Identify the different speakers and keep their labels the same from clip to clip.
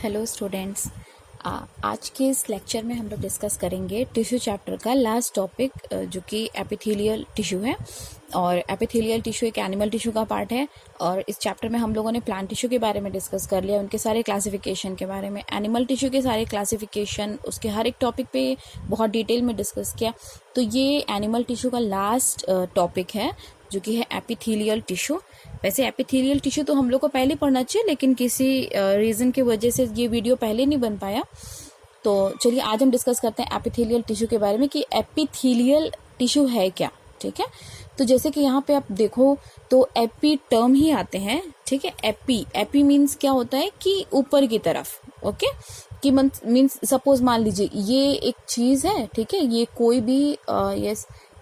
Speaker 1: Hello students, आज के इस लेक्चर में हम लोग डिस्कस करेंगे टिश्यू चैप्टर का लास्ट टॉपिक जो कि एपिथेलियल टिश्यू है। और एपिथेलियल टिश्यू एक एनिमल टिश्यू का पार्ट है। और इस चैप्टर में हम लोगों ने प्लांट टिश्यू के बारे में डिस्कस कर लिया, उनके सारे क्लासिफिकेशन के बारे में, एनिमल टिश्यू के सारे क्लासिफिकेशन, उसके हर एक टॉपिक पे बहुत डिटेल में डिस्कस किया। तो ये एनिमल टिश्यू का लास्ट टॉपिक है जो कि है एपिथेलियल टिश्यू। वैसे एपिथेलियल टिश्यू तो हम लोग को पहले पढ़ना चाहिए, लेकिन किसी रीज़न की वजह से ये वीडियो पहले नहीं बन पाया। तो चलिए आज हम डिस्कस करते हैं एपिथेलियल टिश्यू के बारे में कि एपिथेलियल टिश्यू है क्या। ठीक है, तो जैसे कि यहाँ पे आप देखो तो एपी टर्म ही आते हैं। ठीक है, एपी मीन्स क्या होता है कि ऊपर की तरफ। ओके, कि मीन्स सपोज मान लीजिए ये एक चीज़ है। ठीक है, ये कोई भी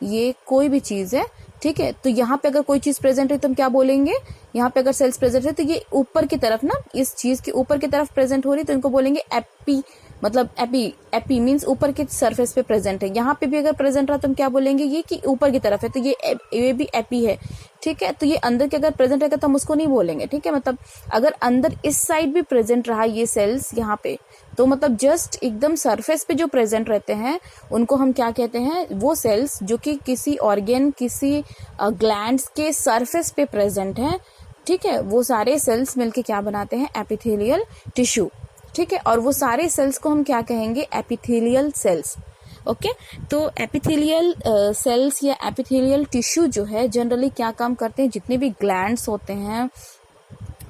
Speaker 1: ये कोई भी चीज़ है। ठीक है, तो यहाँ पे अगर कोई चीज प्रेजेंट है तो हम क्या बोलेंगे, यहाँ पे अगर सेल्स प्रेजेंट है तो ये ऊपर की तरफ ना, इस चीज के ऊपर की तरफ प्रेजेंट हो रही, तो इनको बोलेंगे एपी। मतलब एपी मीन्स ऊपर के सरफेस पे प्रेजेंट है। यहाँ पे भी अगर प्रेजेंट रहा तो हम क्या बोलेंगे, ये कि ऊपर की तरफ है, तो ये भी एपी है। ठीक है, तो ये अंदर के अगर प्रेजेंट रहेगा तो हम उसको नहीं बोलेंगे। ठीक है, मतलब अगर अंदर इस साइड भी प्रेजेंट रहा ये सेल्स यहाँ पे, तो मतलब जस्ट एकदम सरफेस पे जो प्रेजेंट रहते हैं उनको हम क्या कहते हैं, वो सेल्स जो कि किसी ऑर्गेन, किसी ग्लैंड्स के सरफेस पे प्रेजेंट हैं। ठीक है, वो सारे सेल्स मिलके क्या बनाते हैं, एपिथेलियल टिश्यू। ठीक है, और वो सारे सेल्स को हम क्या कहेंगे, एपिथेलियल सेल्स। ओके, तो एपिथेलियल सेल्स या एपिथेलियल टिश्यू जो है जनरली क्या काम करते हैं, जितने भी ग्लैंड्स होते हैं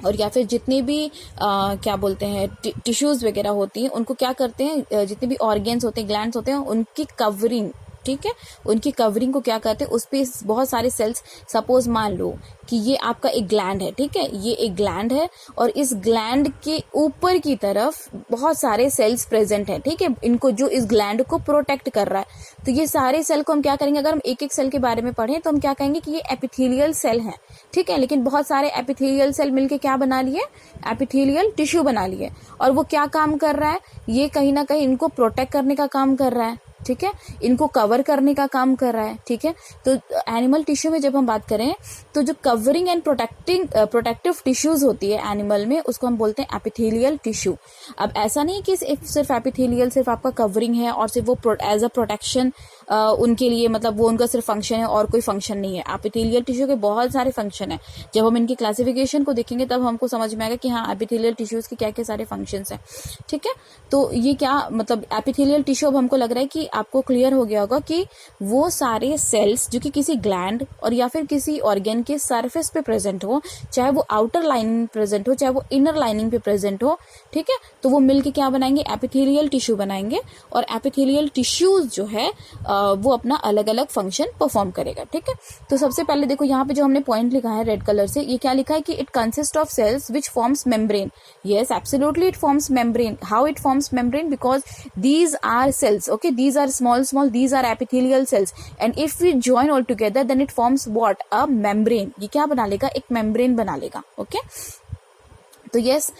Speaker 1: और या फिर जितने भी क्या बोलते हैं टिश्यूज वगैरह होती हैं, उनको क्या करते हैं, जितने भी ऑर्गेन्स होते हैं, ग्लैंड्स होते हैं, उनकी कवरिंग। ठीक है, उनकी कवरिंग को क्या कहते हैं, उस पे बहुत सारे सेल्स, सपोज मान लो कि ये आपका एक ग्लैंड है। ठीक है, ये एक ग्लैंड है और इस ग्लैंड के ऊपर की तरफ बहुत सारे सेल्स प्रेजेंट हैं। ठीक है, इनको जो इस ग्लैंड को प्रोटेक्ट कर रहा है, तो ये सारे सेल को हम क्या करेंगे, अगर हम एक एक सेल के बारे में पढ़ें तो हम क्या कहेंगे कि ये एपिथेलियल सेल हैं। ठीक है, लेकिन बहुत सारे एपिथेलियल सेल मिलके क्या बना लिए, एपिथेलियल टिश्यू बना लिए। और वो क्या काम कर रहा है, ये कहीं ना कहीं इनको प्रोटेक्ट करने का काम कर रहा है। ठीक है, इनको कवर करने का काम कर रहा है। ठीक है, तो एनिमल टिश्यू में जब हम बात करें तो जो कवरिंग एंड प्रोटेक्टिव टिश्यूज होती है एनिमल में, उसको हम बोलते हैं एपिथेलियल टिश्यू। अब ऐसा नहीं कि सिर्फ एपिथेलियल सिर्फ आपका कवरिंग है और सिर्फ वो एज अ प्रोटेक्शन उनके लिए, मतलब वो उनका सिर्फ फंक्शन है और कोई फंक्शन नहीं है। एपिथेलियल टिश्यू के बहुत सारे फंक्शन है। जब हम इनकी क्लासिफिकेशन को देखेंगे तब हमको समझ में आएगा कि हाँ, एपिथेलियल टिश्यूज के क्या क्या सारे फंक्शंस हैं। ठीक है, तो ये क्या मतलब एपिथेलियल टिश्यू, अब हमको लग रहा है कि आपको क्लियर हो गया होगा कि वो सारे सेल्स जो कि किसी ग्लैंड और या फिर किसी ऑर्गेन के सरफेस पे प्रेजेंट हो, चाहे वो आउटर लाइनिंग में प्रेजेंट हो, चाहे वो इनर लाइनिंग पे प्रेजेंट हो। ठीक है, तो वो मिलके क्या बनाएंगे, एपिथेलियल टिश्यू बनाएंगे। और एपिथेलियल टिश्यूज जो है वो अपना अलग अलग फंक्शन परफॉर्म करेगा। ठीक है, तो सबसे पहले देखो यहाँ पे जो हमने पॉइंट लिखा है रेड कलर से, ये क्या लिखा है कि it consist of cells which forms membrane. Yes, absolutely it forms membrane. How it forms membrane, because these are cells. Okay, these are small, these are epithelial cells, and if we join all together then it forms what, a membrane। ये क्या बना लेगा, एक membrane बना लेगा। Okay, तो yes,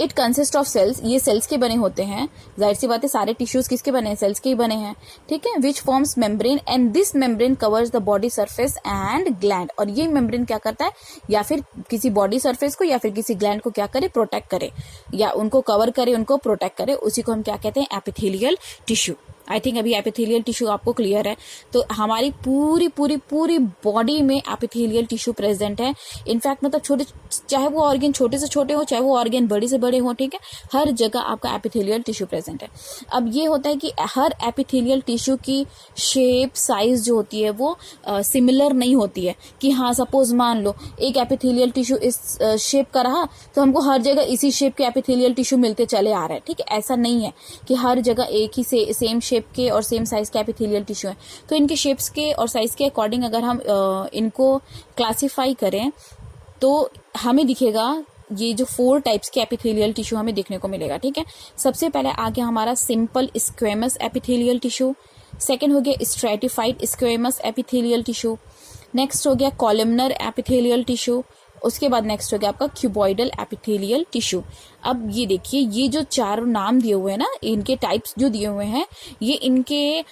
Speaker 1: it consist of cells, ये cells के बने होते हैं। जाहिर सी बात है, सारे टिश्यूज किसके बने हैं, सेल्स के ही बने हैं। ठीक है, विच forms membrane and this membrane covers the body surface and gland. और ये मेम्ब्रेन क्या करता है, या फिर किसी बॉडी सरफेस को या फिर किसी ग्लैंड को क्या करे, प्रोटेक्ट करे, या उनको कवर करे, उनको प्रोटेक्ट करे। उसी को हम क्या कहते हैं, एपिथेलियल टिश्यू। आई थिंक अभी एपिथेलियल टिश्यू आपको क्लियर है। तो हमारी पूरी बॉडी में एपिथेलियल टिश्यू प्रेजेंट है। इनफैक्ट मतलब छोटे, चाहे वो ऑर्गेन छोटे से छोटे हो, चाहे वो ऑर्गेन बड़े से बड़े हो। ठीक है, हर जगह आपका एपिथेलियल टिश्यू प्रेजेंट है। अब ये होता है कि हर एपिथेलियल टिश्यू की शेप, साइज जो होती है वो सिमिलर नहीं होती है। कि हाँ, सपोज मान लो एक एपिथेलियल टिश्यू इस शेप का रहा तो हमको हर जगह इसी शेप के एपिथेलियल टिश्यू मिलते चले आ रहे हैं। ठीक है, ऐसा नहीं है कि हर जगह एक ही सेम शेप के और सेम साइज के एपिथेलियल टिश्यू है। तो इनके शेप्स के और साइज के अकॉर्डिंग अगर हम इनको क्लासिफाई करें तो हमें दिखेगा ये जो 4 टाइप्स के एपिथेलियल टिश्यू हमें देखने को मिलेगा। ठीक है, सबसे पहले आ गया हमारा simple squamous epithelial tissue. Second हो गया stratified squamous epithelial tissue. Next हो गया कॉलमनर एपिथेलियल टिश्यू। उसके बाद नेक्स्ट हो गया आपका क्यूबॉइडल एपिथेलियल टिश्यू। अब ये देखिए, ये जो चार नाम दिए हुए हैं ना, इनके टाइप्स जो दिए हुए हैं, ये इनके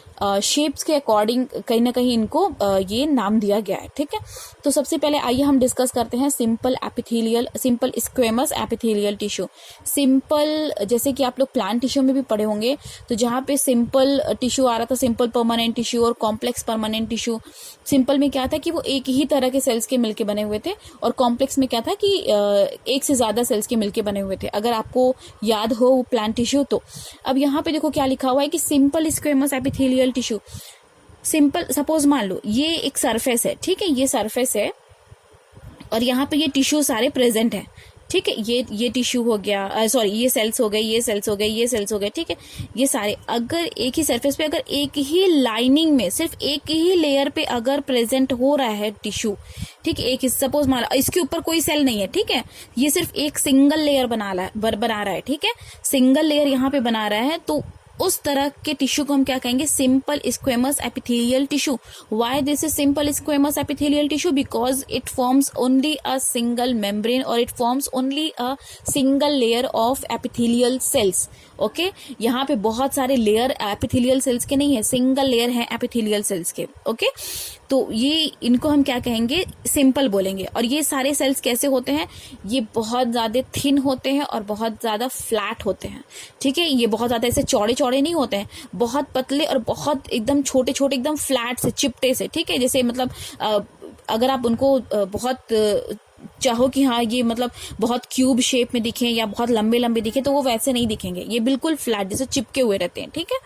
Speaker 1: शेप्स के अकॉर्डिंग कहीं ना कहीं इनको ये नाम दिया गया है, ठीक है। तो सबसे पहले आइए हम डिस्कस करते हैं simple squamous epithelial tissue. Simple, जैसे कि आप लोग प्लांट टिश्यू में भी पढ़े होंगे, तो जहाँ पे सिंपल टिश्यू आ रहा था, सिंपल परमानेंट टिश्यू और कॉम्प्लेक्स परमानेंट टिश्यू। सिंपल में क्या था कि वो एक ही तरह के सेल्स के मिलके बने हुए थे, और कॉम्प्लेक्स में क्या था कि एक से ज्यादा सेल्स के मिलके बने हुए थे, अगर आपको याद हो वो प्लांट टिश्यू तो। अब यहाँ पे देखो क्या लिखा हुआ है कि simple squamous epithelial tissue. Simple, suppose मान लो ये एक सरफेस है, ठीक है, ये सरफेस है और यहाँ पे ये टिश्यू सारे प्रेजेंट है, ठीक है। ये टिश्यू हो गया, सॉरी ये सेल्स हो गए, ये सेल्स हो गए, ये सेल्स हो गए, ठीक है। ये सारे अगर एक ही सरफेस पे, अगर एक ही लाइनिंग में, सिर्फ एक ही लेयर पे अगर प्रेजेंट हो रहा है टिश्यू, ठीक है, एक सपोज मान लो इसके ऊपर कोई सेल नहीं है, ठीक है, ये सिर्फ एक सिंगल लेयर बना रहा है, ठीक है, सिंगल लेयर यहाँ पे बना रहा है, तो उस तरह के टिश्यू को हम क्या कहेंगे? Simple squamous epithelial tissue. Why this is simple squamous epithelial tissue? Because it forms only a single membrane और it forms only a single layer of epithelial cells. Okay, यहाँ पे बहुत सारे लेयर एपिथेलियल सेल्स के नहीं है, single layer है epithelial cells के। ओके, तो ये इनको हम क्या कहेंगे? सिंपल बोलेंगे। और ये सारे सेल्स कैसे होते हैं? ये बहुत ज्यादा थिन होते हैं और बहुत ज्यादा फ्लैट होते हैं, ठीक है। ये बहुत ज्यादा ऐसे चौड़े चौड़े नहीं होते हैं, बहुत पतले और बहुत एकदम छोटे छोटे, एकदम फ्लैट से, चिपटे से, ठीक है। जैसे मतलब अगर आप उनको बहुत चाहो कि हाँ ये मतलब बहुत क्यूब शेप में दिखे या बहुत लंबे लंबे दिखे, तो वो वैसे नहीं दिखेंगे, ये बिल्कुल फ्लैट जैसे चिपके हुए रहते हैं, ठीक है।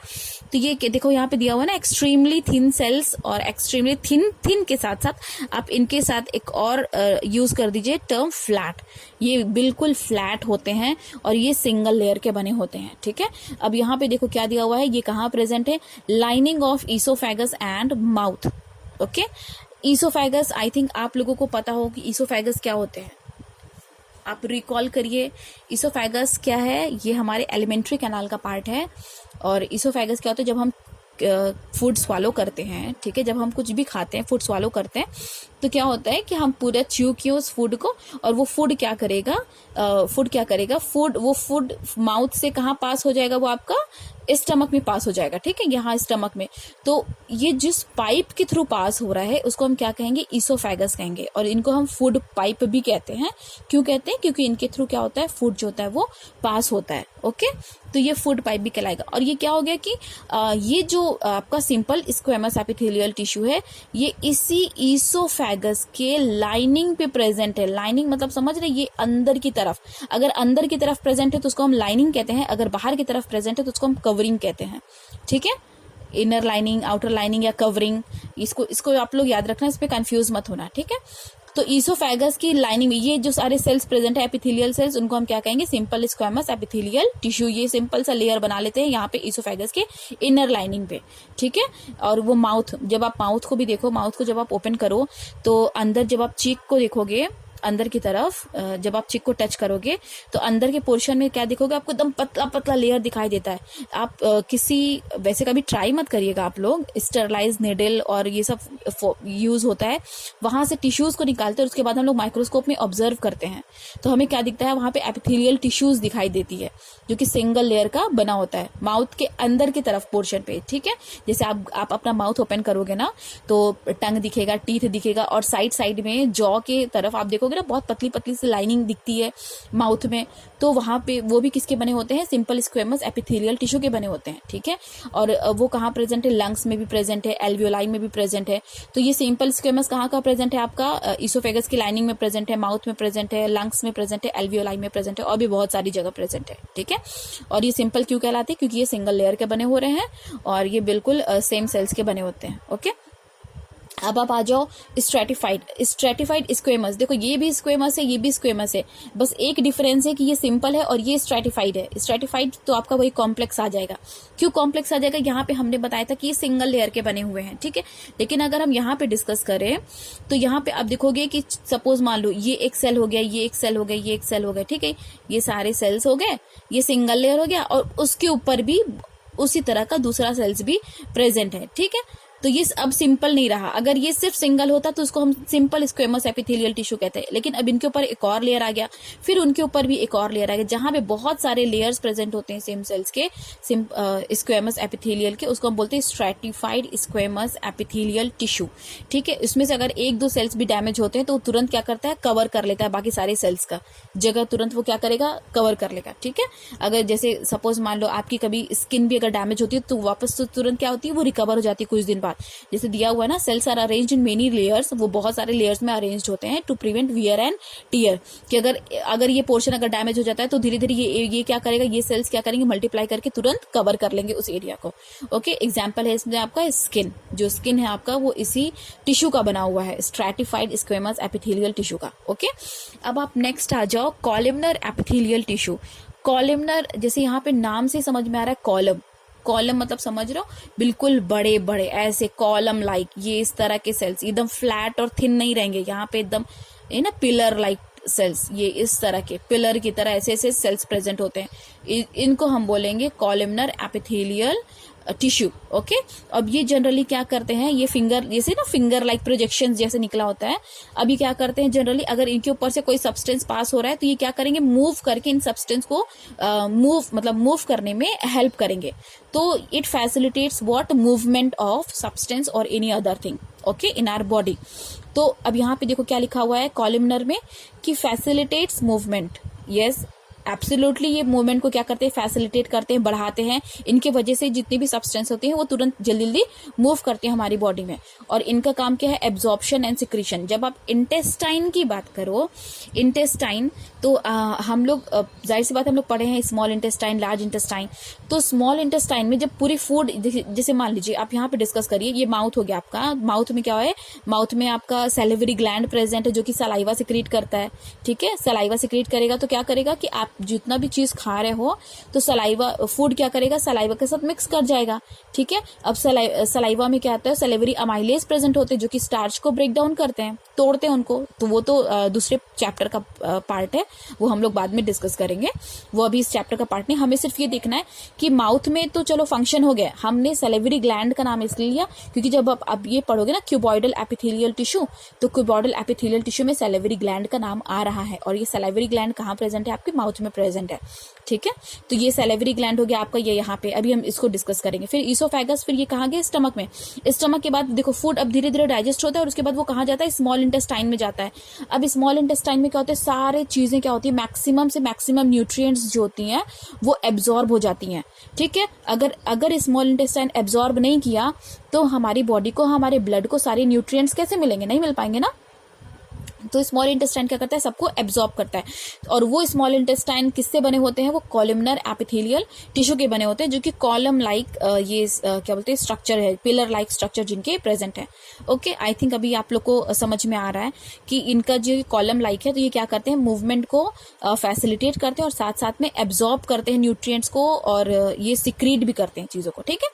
Speaker 1: तो ये देखो यहाँ पे दिया हुआ ना, एक्सट्रीमली थिन सेल्स, और एक्सट्रीमली थिन के साथ साथ आप इनके साथ एक और यूज कर दीजिए टर्म फ्लैट। ये बिल्कुल फ्लैट होते हैं और ये सिंगल लेयर के बने होते हैं, ठीक है। अब यहाँ पे देखो क्या दिया हुआ है, ये कहाँ प्रेजेंट है? Lining of oesophagus and mouth. Okay, oesophagus, I think आप लोगों को पता हो कि ईसोफेगस क्या होते हैं। आप रिकॉल करिए, ईसोफेगस क्या है? ये हमारे एलिमेंट्री कैनाल का पार्ट है। और ईसोफेगस क्या होता है? जब हम फूड स्वालो करते हैं, ठीक है, जब हम कुछ भी खाते हैं, फूड स्वालो करते हैं, तो क्या होता है कि हम पूरा च्यू किए उस फूड को, और वो फूड क्या करेगा? वो फूड माउथ से कहाँ पास हो जाएगा? वो आपका स्टमक में पास हो जाएगा, ठीक है, यहाँ स्टमक में। तो ये जिस पाइप के थ्रू पास हो रहा है उसको हम क्या कहेंगे? ईसोफेगस कहेंगे। और इनको हम फूड पाइप भी कहते हैं। क्यों कहते हैं? क्योंकि इनके थ्रू क्या होता है? फूड जो होता है वो पास होता है। ओके, तो ये फूड पाइप भी कहलाएगा। और ये क्या हो गया कि ये जो आपका सिंपल स्क्वेमस एपिथेलियल टिश्यू है, ये इसी ईसोफेगस के लाइनिंग पे प्रेजेंट है। लाइनिंग मतलब समझ रहे, ये अंदर की तरफ, अगर अंदर की तरफ प्रेजेंट है तो उसको हम लाइनिंग कहते हैं, अगर बाहर की तरफ प्रेजेंट है तो उसको हम कवरिंग कहते हैं, ठीक है। इनर लाइनिंग, आउटर लाइनिंग या कवरिंग, इसको आप लोग याद रखना, इस पे कंफ्यूज मत होना, ठीक है। तो ईसोफेगस की लाइनिंग में ये जो सारे सेल्स प्रेजेंट है, एपिथेलियल सेल्स, उनको हम क्या कहेंगे? Simple squamous epithelial tissue. ये सिंपल सा लेयर बना लेते हैं यहाँ पे ईसोफेगस के इनर लाइनिंग पे, ठीक है। और वो माउथ, जब आप माउथ को भी देखो, माउथ को जब आप ओपन करो तो अंदर जब आप चीक को देखोगे, अंदर की तरफ जब आप चिक को टच करोगे तो अंदर के पोर्शन में क्या देखोगे? आपको एकदम पतला पतला लेयर दिखाई देता है। आप वैसे कभी ट्राई मत करिएगा आप लोग, स्टरलाइज निडल और ये सब यूज होता है, वहां से टिश्यूज को निकालते हैं और उसके बाद हम लोग माइक्रोस्कोप में ऑब्जर्व करते हैं, तो हमें क्या दिखता है? वहां पे एपिथेलियल टिश्यूज दिखाई देती है, जो कि सिंगल लेयर का बना होता है माउथ के अंदर की तरफ पोर्शन पे, ठीक है। जैसे आप अपना माउथ ओपन करोगे ना, तो टंग दिखेगा, टीथ दिखेगा, और साइड में जॉ के तरफ आप देखोगे ना, बहुत पतली पतली सी लाइनिंग दिखती है माउथ में, तो वहां पे वो भी किसके बने होते हैं? सिंपल स्क्वेमस एपिथेलियल टिश्यू के बने होते हैं, ठीक है। और वो कहाँ प्रेजेंट है? लंग्स में भी प्रेजेंट है, एल्वियोलाई में भी प्रेजेंट है। तो ये सिंपल स्क्वेमस कहाँ का प्रेजेंट है? आपका ईसोफेगस की लाइनिंग में प्रेजेंट है, माउथ में प्रेजेंट है, लंग्स में प्रेजेंट है, एल्वियोलाई में प्रेजेंट है, और भी बहुत सारी जगह प्रेजेंट है, ठीक है। और ये सिंपल क्यों कहलाते हैं? क्योंकि ये सिंगल लेयर के बने हो रहे हैं और ये बिल्कुल सेम सेल्स के बने होते हैं। ओके, अब आप आ जाओ स्ट्रेटिफाइड स्क्वेमस। देखो ये भी स्क्वेमस है, ये भी स्क्वेमस है, बस एक डिफरेंस है कि ये सिंपल है और ये स्ट्रेटिफाइड है। स्ट्रेटिफाइड तो आपका वही कॉम्प्लेक्स आ जाएगा। क्यों कॉम्प्लेक्स आ जाएगा? यहाँ पे हमने बताया था कि ये सिंगल लेयर के बने हुए हैं, ठीक है। लेकिन अगर हम यहाँ पे डिस्कस करें तो यहाँ पे आप देखोगे कि सपोज मान लो ये एक सेल हो गया, ये एक सेल हो गया, ये एक सेल हो गया, ठीक है, ये सारे सेल्स हो गए, ये सिंगल लेयर हो गया, और उसके ऊपर भी उसी तरह का दूसरा सेल्स भी प्रेजेंट है, ठीक है। तो ये अब सिंपल नहीं रहा। अगर ये सिर्फ सिंगल होता तो उसको हम सिंपल स्क्वेमस एपिथेलियल टिश्यू कहते हैं, लेकिन अब इनके ऊपर एक और लेयर आ गया, फिर उनके ऊपर भी एक और लेयर आ गया, जहां पे बहुत सारे लेयर्स प्रेजेंट होते हैं सेम सेल्स के स्क्वेमस एपिथेलियल के, उसको हम बोलते हैं स्ट्रैटिफाइड स्क्वेमस एपिथेलियल टिश्यू। ठीक है, इसमें से अगर एक दो सेल्स भी डैमेज होते हैं तो तुरंत क्या करता है, कवर कर लेता है बाकी सारे सेल्स का जगह, तुरंत वो क्या करेगा, कवर कर लेगा। ठीक है, अगर जैसे सपोज मान लो आपकी कभी स्किन भी अगर डैमेज होती है तो वापस तो तुरंत क्या होती है, वो रिकवर हो जाती है कुछ दिन बाद। जैसे दिया हुआ है ना, cells are arranged in many layers, वो बहुत सारे लेयर्स में अरेंज्ड होते हैं to prevent wear and tear, कि अगर ये पोर्शन अगर डैमेज हो जाता है तो धीरे धीरे ये क्या करेगा, ये सेल्स क्या करेंगे, मल्टीप्लाई करके तुरंत कवर कर लेंगे उस एरिया को। ओके, एग्जांपल है इसमें आपका स्किन, जो स्किन है आपका वो इसी टिश्यू का बना हुआ है, स्ट्रैटिफाइड स्क्वेमस एपिथेलियल टिश्यू का। ओके, अब आप नेक्स्ट आ जाओ कॉलमनर एपिथेलियल टिश्यू। कॉलमनर, जैसे यहाँ पे नाम से समझ में आ रहा है, कॉलम, कॉलम मतलब समझ रहे हो, बिल्कुल बड़े बड़े ऐसे कॉलम लाइक, ये इस तरह के सेल्स एकदम फ्लैट और थिन नहीं रहेंगे, यहाँ पे एकदम ये ना पिलर लाइक सेल्स, ये इस तरह के पिलर की तरह ऐसे ऐसे सेल्स प्रेजेंट होते हैं, इनको हम बोलेंगे कॉलमनर एपिथेलियल टिश्यू। ओके, अब ये जनरली क्या करते हैं, ये फिंगर जैसे ना फिंगर लाइक प्रोजेक्शन जैसे निकला होता है, अभी क्या करते हैं जनरली, अगर इनके ऊपर से कोई सब्सटेंस पास हो रहा है तो ये क्या करेंगे, मूव करके इन सब्सटेंस को मूव करने में हेल्प करेंगे। तो it facilitates what, movement of substance और any other thing okay in our body. तो अब यहाँ पे देखो क्या लिखा हुआ है कॉलमनर में, कि फैसिलिटेट्स मूवमेंट। यस, एब्सोल्युटली ये मूवमेंट को क्या करते हैं, फैसिलिटेट करते हैं, बढ़ाते हैं। इनके वजह से जितनी भी सब्सटेंस होती हैं वो तुरंत जल्दी जल्दी मूव करते हैं हमारी बॉडी में। और इनका काम क्या है, एब्जॉर्प्शन एंड सिक्रीशन। जब आप इंटेस्टाइन की बात करो, इंटेस्टाइन तो हम लोग जाहिर सी बात हम लोग पढ़े हैं स्मॉल इंटेस्टाइन, लार्ज इंटेस्टाइन। तो स्मॉल इंटेस्टाइन में जब पूरी फूड, जैसे मान लीजिए आप यहाँ पे डिस्कस करिए, ये माउथ हो गया आपका, माउथ में क्या है, माउथ में आपका सैलिवरी ग्लैंड प्रेजेंट है जो कि सलाइवा सिक्रीट करता है। ठीक है, सलाइवा सिक्रीट करेगा तो क्या करेगा कि आप जितना भी चीज खा रहे हो तो सलाइवा फूड क्या करेगा, सलाइवा के साथ मिक्स कर जाएगा। ठीक है, अब सलाइवा में क्या आता है, सलेवरी अमाइलेज प्रेजेंट होते हैं जो कि स्टार्च को ब्रेक डाउन करते हैं, तोड़ते हैं उनको। तो वो तो दूसरे चैप्टर का पार्ट है, वो हम लोग बाद में डिस्कस करेंगे, वो अभी इस चैप्टर का पार्ट नहीं। हमें सिर्फ ये देखना है कि माउथ में तो चलो फंक्शन हो गया, हमने सलेवरी ग्लैंड का नाम इसलिए लिया क्योंकि जब आप अब ये पढ़ोगे ना क्यूबॉइडल एपिथेलियल टिश्यू, तो क्यूबॉइडल एपिथेलियल टिश्यू में सलेवरी ग्लैंड का नाम आ रहा है। और ये सलेवरी ग्लैंड कहाँ प्रेजेंट है, आपके माउथ में प्रेजेंट है। ठीक है, तो ये सैलिवरी ग्लैंड हो गया आपका, ये यहाँ पे, अभी हम इसको डिस्कस करेंगे। फिर ईसोफेगस, फिर ये कहाँ गया, स्टमक में। स्टमक के बाद देखो फूड अब धीरे धीरे डाइजेस्ट होता है और उसके बाद वो कहाँ जाता है, स्मॉल इंटेस्टाइन में जाता है। अब स्मॉल इंटेस्टाइन में क्या होता है, सारे चीजें क्या होती है, मैक्सिमम से मैक्सिमम न्यूट्रिएंट्स जो होती हैं वो एब्जॉर्ब हो जाती हैं। ठीक है, अगर स्मॉल इंटेस्टाइन एब्जॉर्ब नहीं किया तो हमारी बॉडी को, हमारे ब्लड को सारे न्यूट्रिएंट्स कैसे मिलेंगे, नहीं मिल पाएंगे ना। तो स्मॉल इंटेस्टाइन क्या करता है, सबको एब्जॉर्ब करता है। और वो स्मॉल इंटेस्टाइन किससे बने होते हैं, वो कॉलमनर एपिथेलियल टिश्यू के बने होते हैं, जो कि कॉलम लाइक क्या बोलते हैं स्ट्रक्चर है, पिलर लाइक स्ट्रक्चर जिनके प्रेजेंट है। ओके, आई थिंक अभी आप लोग को समझ में आ रहा है कि इनका जो कॉलम लाइक है, तो ये क्या करते हैं, मूवमेंट को फैसिलिटेट करते हैं और साथ साथ में एब्जॉर्ब करते हैं न्यूट्रिएंट्स को, और ये सिक्रीट भी करते हैं चीजों को। ठीक है,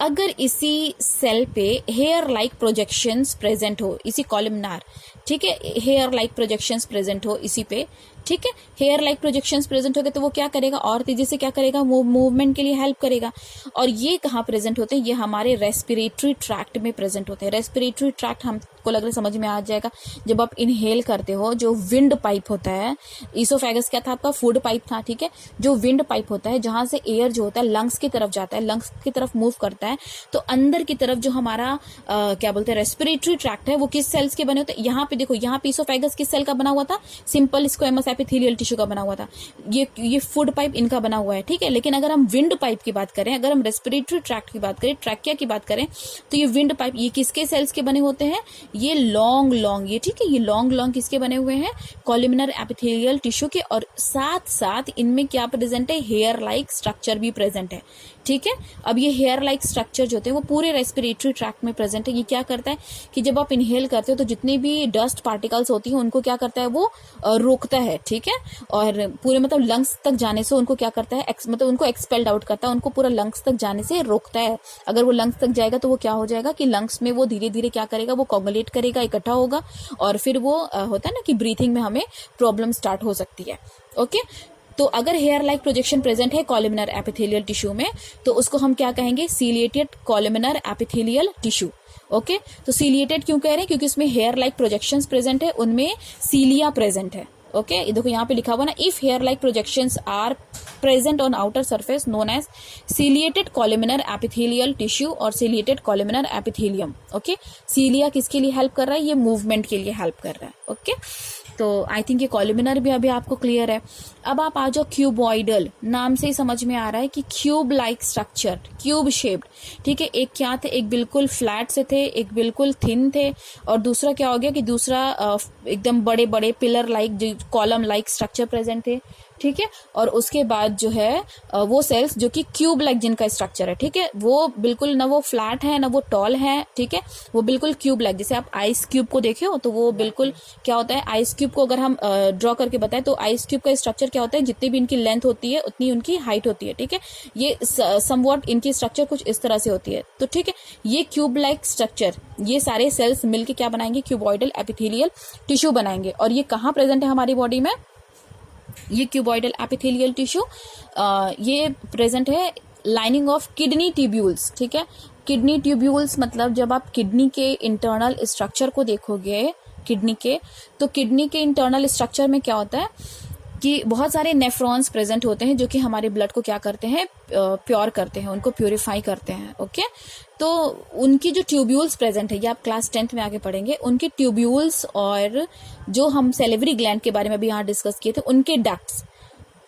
Speaker 1: अगर इसी सेल पे हेयर लाइक प्रोजेक्शंस प्रेजेंट हो, इसी कॉलमनार, ठीक है, हेयर लाइक प्रोजेक्शंस प्रेजेंट हो इसी पे, ठीक है, हेयर लाइक प्रोजेक्शंस प्रेजेंट हो गए तो वो क्या करेगा, और तेजी से क्या करेगा, वो मूवमेंट के लिए हेल्प करेगा। और ये कहाँ प्रेजेंट होते हैं, ये हमारे रेस्पिरेटरी ट्रैक्ट में प्रेजेंट होते हैं। रेस्पिरेटरी ट्रैक्ट हमको लग रहा है समझ में आ जाएगा, जब आप इनहेल करते हो, जो विंड पाइप होता है, ईसोफेगस क्या था आपका, फूड पाइप था। ठीक है, जो विंड पाइप होता है जहां से एयर जो होता है लंग्स की तरफ जाता है, लंग्स की तरफ मूव करता है, तो अंदर की तरफ जो हमारा क्या बोलते हैं रेस्पिरेटरी ट्रैक्ट है, वो किस सेल्स के बने होते हैं, यहाँ पे देखो, यहाँ पे ईसोफेगस किस सेल का बना हुआ था, सिंपल स्क्वेमस एपिथेलियल टिश्यू का बना हुआ था। ये फूड पाइप इनका बना हुआ है। ठीक है, लेकिन अगर हम विंड पाइप की बात करें, अगर हम रेस्पिरेटरी ट्रैक्ट की बात करें, ट्रैकिया की बात करें, तो ये विंड पाइप, ये किसके सेल्स के बने होते हैं, ये लॉन्ग, ये ठीक है, ये लॉन्ग किसके बने हुए हैं, कॉलमनर एपिथेलियल टिश्यू के। और साथ साथ इनमें क्या प्रेजेंट है, हेयर लाइक स्ट्रक्चर भी प्रेजेंट है। ठीक है, अब ये हेयर लाइक स्ट्रक्चर जो होते हैं वो पूरे रेस्पिरेटरी ट्रैक्ट में प्रेजेंट है। ये क्या करता है कि जब आप इनहेल करते हो तो जितनी भी डस्ट पार्टिकल्स होती हैं उनको क्या करता है, वो रोकता है। ठीक है, और पूरे मतलब लंग्स तक जाने से उनको क्या करता है, मतलब उनको एक्सपेल्ड आउट करता है, उनको पूरा लंग्स तक जाने से रोकता है। अगर वो लंग्स तक जाएगा तो वो क्या हो जाएगा कि लंग्स में वो धीरे धीरे क्या करेगा, वो कॉगुलेट करेगा, इकट्ठा होगा, और फिर वो होता है ना कि ब्रीथिंग में हमें प्रॉब्लम स्टार्ट हो सकती है। ओके, तो अगर हेयर लाइक प्रोजेक्शन प्रेजेंट है कॉलमनर एपिथेलियल टिश्यू में तो उसको हम क्या कहेंगे, ciliated columnar epithelial tissue. Okay, तो सीलिएटेड क्यों कह रहे हैं, क्योंकि उसमें हेयर लाइक प्रोजेक्शंस प्रेजेंट है, उनमें सीलिया प्रेजेंट है। ओके, ये देखो यहाँ पे लिखा हुआ ना, if hair like projections are present on outer surface known as ciliated columnar epithelial tissue और ciliated columnar epithelium. Okay, cilia किसके लिए हेल्प कर रहा है, ये मूवमेंट के लिए हेल्प कर रहा है। ओके, तो आई थिंक ये कॉलमनर भी अभी आपको क्लियर है। अब आप आ जाओ क्यूबॉइडल, नाम से ही समझ में आ रहा है कि cube like structure, cube shaped. ठीक है, एक क्या थे, एक बिल्कुल फ्लैट से थे, एक बिल्कुल थिन थे, और दूसरा क्या हो गया कि दूसरा एकदम बड़े बड़े pillar like, column like structure present थे। ठीक है, और उसके बाद जो है वो सेल्स जो कि क्यूब लाइक जिनका स्ट्रक्चर है, ठीक है, वो बिल्कुल ना वो फ्लैट है ना वो टॉल है। ठीक है, वो बिल्कुल क्यूब लाइक, जैसे आप आइस क्यूब को देखे हो तो वो बिल्कुल क्या होता है, आइस क्यूब को अगर हम ड्रॉ करके बताएं तो आइस क्यूब का स्ट्रक्चर क्या होता है, जितनी भी इनकी लेंथ होती है उतनी उनकी हाइट होती है। ठीक है, ये समवॉट इनकी स्ट्रक्चर कुछ इस तरह से होती है। तो ठीक है, ये क्यूब लाइक स्ट्रक्चर, ये सारे सेल्स मिलके क्या बनाएंगे, क्यूबॉइडल एपिथेलियल टिश्यू बनाएंगे। और ये कहाँ प्रेजेंट है हमारी बॉडी में, ये क्यूबॉइडल एपिथेलियल टिश्यू ये प्रेजेंट है लाइनिंग ऑफ किडनी ट्यूब्यूल्स। ठीक है, किडनी ट्यूब्यूल्स मतलब जब आप किडनी के इंटरनल स्ट्रक्चर को देखोगे किडनी के, तो किडनी के इंटरनल स्ट्रक्चर में क्या होता है कि बहुत सारे नेफ्रॉन्स प्रेजेंट होते हैं जो कि हमारे ब्लड को क्या करते हैं, प्योर करते हैं, उनको प्योरीफाई करते हैं। ओके, तो उनकी जो ट्यूब्यूल्स प्रेजेंट है, ये आप क्लास 10th में आगे पढ़ेंगे, उनके ट्यूब्यूल्स और जो हम सेलेवरी ग्लैंड के बारे में भी यहाँ डिस्कस किए थे, उनके डक्ट्स।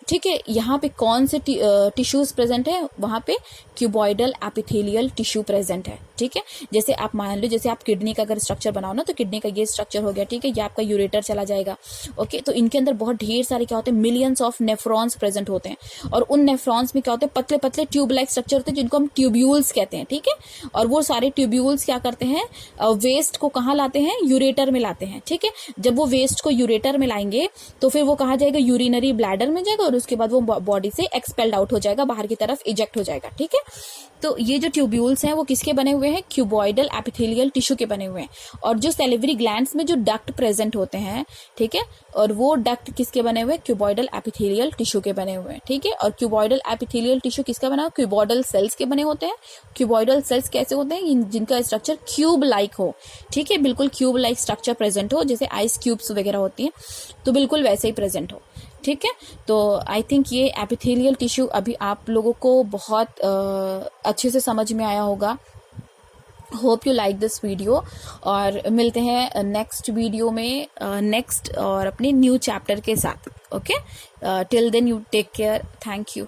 Speaker 1: ठीक है, यहाँ पे कौन से टिश्यूज प्रेजेंट है, वहां पे क्यूबॉइडल एपिथेलियल टिश्यू प्रेजेंट है। ठीक है, जैसे आप मान लो, जैसे आप किडनी का अगर स्ट्रक्चर बनाओ ना, तो किडनी का ये स्ट्रक्चर हो गया। ठीक है, ये आपका यूरेटर चला जाएगा। ओके, तो इनके अंदर बहुत ढेर सारे क्या होते हैं, मिलियंस ऑफ नेफ्रॉन्स प्रेजेंट होते हैं, और उन नेफ्रॉन्स में क्या होते हैं, पतले पतले ट्यूब लाइक स्ट्रक्चर होते हैं जिनको हम ट्यूब्यूल्स कहते हैं। ठीक है, और वो सारे ट्यूब्यूल्स क्या करते हैं, वेस्ट को कहाँ लाते हैं, यूरेटर में लाते हैं। ठीक है, जब वो वेस्ट को यूरेटर में लाएंगे तो फिर वो कहाँ जाएगा, यूरिनरी ब्लैडर में जाएगा, और उसके बाद वो बॉडी से एक्सपेल्ड आउट हो जाएगा, बाहर की तरफ इजेक्ट हो जाएगा। ठीक है, तो ये जो ट्यूब्यूल्स हैं वो किसके बने हुए हैं, क्यूबॉइडल एपिथेलियल टिश्यू के बने हुए हैं। और जो सेलिवरी ग्लैंड्स में जो डक्ट प्रेजेंट होते हैं, ठीक है, और वो डक्ट किसके बने हुए हैं, क्यूबॉइडल एपिथेलियल टिश्यू के बने हुए हैं। ठीक है, और क्यूबॉइडल एपिथेलियल टिश्यू किसका बना, क्यूबॉइडल सेल्स के बने होते हैं। क्यूबॉइडल सेल्स कैसे होते हैं, जिनका स्ट्रक्चर क्यूब लाइक हो। ठीक है, बिल्कुल क्यूब लाइक स्ट्रक्चर प्रेजेंट हो, जैसे आइस क्यूब्स वगैरह होती है, तो बिल्कुल वैसे ही प्रेजेंट हो। ठीक है, तो आई थिंक ये एपिथेलियल टिश्यू अभी आप लोगों को बहुत अच्छे से समझ में आया होगा। Hope you like this video, और मिलते हैं नेक्स्ट वीडियो में नेक्स्ट और अपने न्यू चैप्टर के साथ। Okay, till then you take care, thank you.